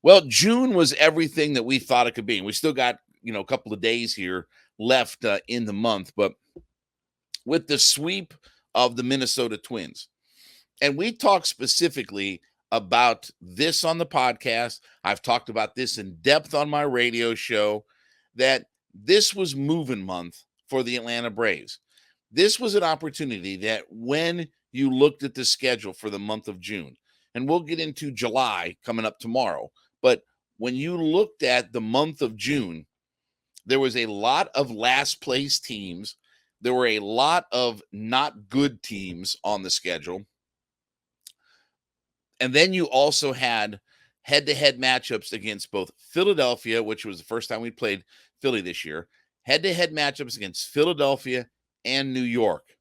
Well, June was everything that we thought it could be. And we still got, a couple of days here left in the month. But with the sweep of the Minnesota Twins, and we talked specifically about this on the podcast. I've talked about this in depth on my radio show, that this was moving month for the Atlanta Braves. This was an opportunity that when you looked at the schedule for the month of June, and we'll get into July coming up tomorrow, but when you looked at the month of June, there was a lot of last place teams. There were a lot of not good teams on the schedule. And then you also had head-to-head matchups against both Philadelphia, which was the first time we played Philly this year, head-to-head matchups against Philadelphia and New York.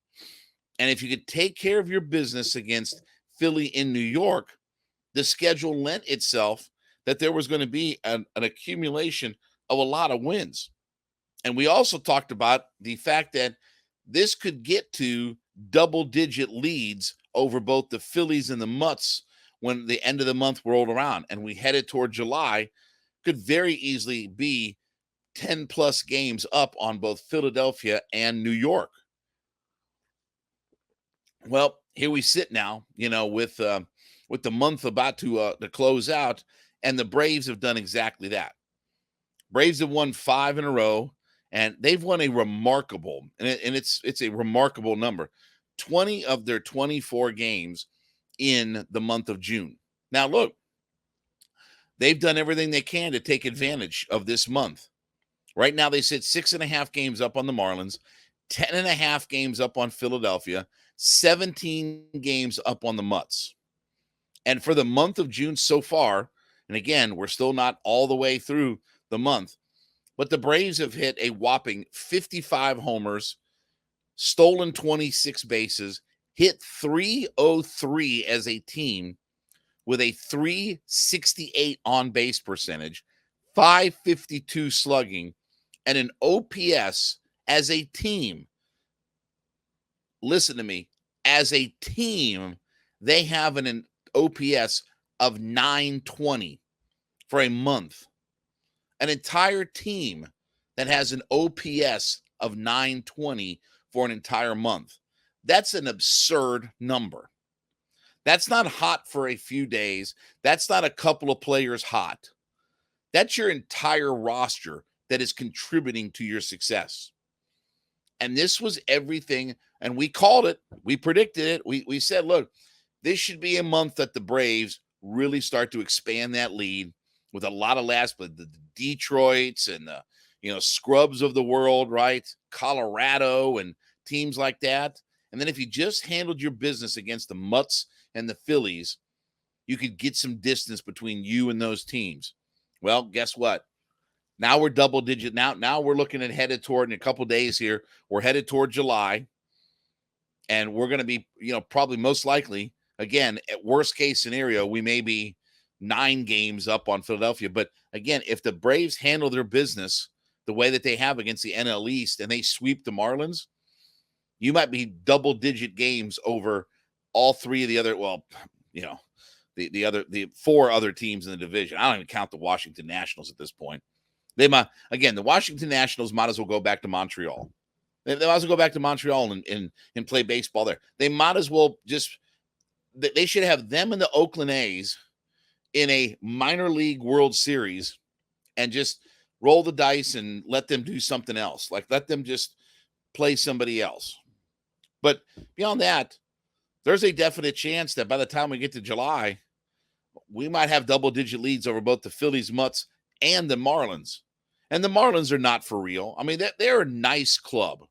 And if you could take care of your business against Philly in New York, the schedule lent itself that there was going to be an accumulation of a lot of wins. And we also talked about the fact that this could get to double-digit leads over both the Phillies and the Mutts when the end of the month rolled around. And we headed toward July, could very easily be 10-plus games up on both Philadelphia and New York. Well, here we sit now, with the month about to close out, and the Braves have done exactly that. Braves have won 5 in a row, and they've won a remarkable, and it's a remarkable number, 20 of their 24 games in the month of June. Now, look, they've done everything they can to take advantage of this month. Right now, they sit 6.5 games up on the Marlins, 10.5 games up on Philadelphia, 17 games up on the Mutts. And for the month of June so far, and again, we're still not all the way through the month, but the Braves have hit a whopping 55 homers, stolen 26 bases, hit 303 as a team with a 368 on-base percentage, 552 slugging, and an OPS as a team. Listen to me. As a team, they have an OPS of 920 for a month. An entire team that has an OPS of 920 for an entire month. That's an absurd number. That's not hot for a few days. That's not a couple of players hot. That's your entire roster that is contributing to your success. And this was everything, and we called it. We predicted it. We said, look, this should be a month that the Braves really start to expand that lead with a lot of but the Detroits and the scrubs of the world, right? Colorado and teams like that. And then if you just handled your business against the Mutts and the Phillies, you could get some distance between you and those teams. Well, guess what? Now we're double digit. Now we're looking at headed toward, in a couple days here, we're headed toward July. And we're going to be, probably most likely, again, at worst case scenario, we may be 9 games up on Philadelphia. But again, if the Braves handle their business the way that they have against the NL East and they sweep the Marlins, you might be double-digit games over all 3 of the other, the 4 other teams in the division. I don't even count the Washington Nationals at this point. They might, again, the Washington Nationals might as well go back to Montreal. They might as well go back to Montreal and play baseball there. They might as well they should have them and the Oakland A's in a minor league World Series and just roll the dice and let them do something else. Like, let them just play somebody else. But beyond that, there's a definite chance that by the time we get to July, we might have double-digit leads over both the Phillies, Mutts, and the Marlins. And the Marlins are not for real. I mean, they're a nice club,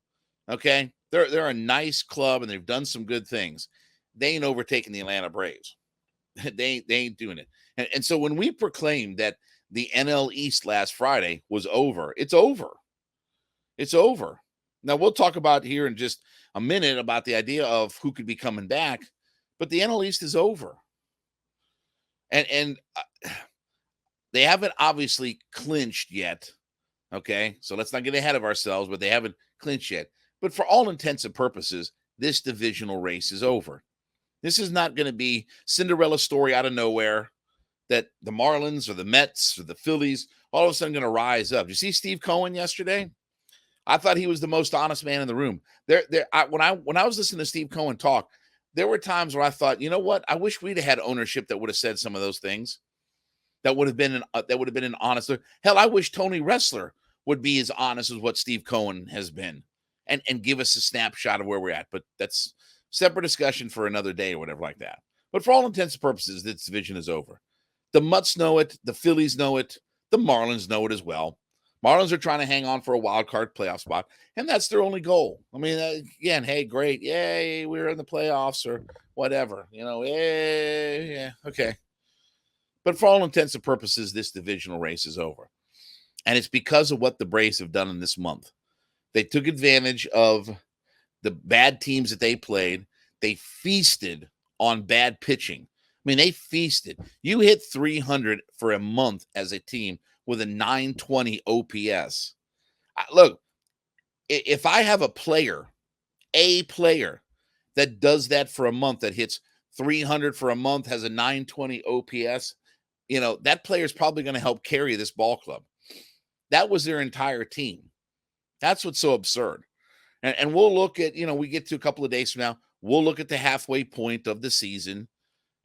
okay? They're a nice club, and they've done some good things. They ain't overtaking the Atlanta Braves. They ain't doing it. And so when we proclaimed that the NL East last Friday was over, it's over. It's over. Now, we'll talk about here in just a minute about the idea of who could be coming back, but the NL East is over. And they haven't obviously clinched yet, okay? So let's not get ahead of ourselves, but they haven't clinched yet. But for all intents and purposes, this divisional race is over. This is not going to be Cinderella story out of nowhere. that the Marlins or the Mets or the Phillies all of a sudden going to rise up. Did you see Steve Cohen yesterday? I thought he was the most honest man in the room. When I was listening to Steve Cohen talk, there were times where I thought, you know what? I wish we'd have had ownership that would have said some of those things. That would have been an honest. Hell, I wish Tony Wrestler would be as honest as what Steve Cohen has been, and give us a snapshot of where we're at. But that's separate discussion for another day or whatever like that. But for all intents and purposes, this division is over. The Mutts know it. The Phillies know it. The Marlins know it as well. Marlins are trying to hang on for a wild card playoff spot, and that's their only goal. I mean, again, hey, great, yay, we're in the playoffs or whatever, yeah, okay. But for all intents and purposes, this divisional race is over. And it's because of what the Braves have done in this month. They took advantage of the bad teams that they played. They feasted on bad pitching. I mean, they feasted. You hit 300 for a month as a team with a 920 OPS. Look, if I have a player that does that for a month, that hits 300 for a month, has a 920 OPS, that player is probably going to help carry this ball club. That was their entire team. That's what's so absurd. And we'll look at, we get to a couple of days from now, we'll look at the halfway point of the season,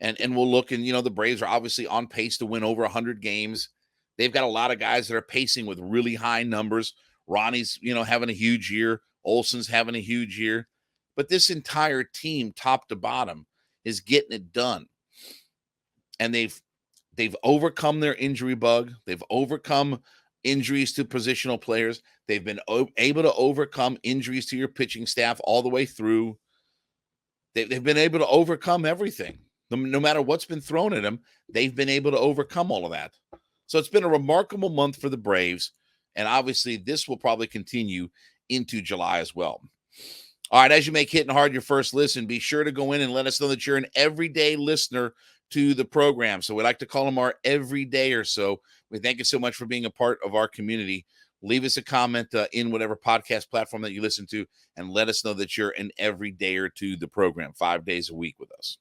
and we'll look, and, the Braves are obviously on pace to win over 100 games. They've got a lot of guys that are pacing with really high numbers. Ronnie's, having a huge year. Olson's having a huge year. But this entire team, top to bottom, is getting it done. And they've overcome their injury bug. They've overcome injuries to positional players. They've been able to overcome injuries to your pitching staff all the way through. They've been able to overcome everything. No matter what's been thrown at them, they've been able to overcome all of that. So it's been a remarkable month for the Braves. And obviously, this will probably continue into July as well. All right, as you make Hittin' Hard your first listen, be sure to go in and let us know that you're an everyday listener to the program. So we like to call them our everyday or so. We thank you so much for being a part of our community. Leave us a comment in whatever podcast platform that you listen to, and let us know that you're an everydayer to the program 5 days a week with us.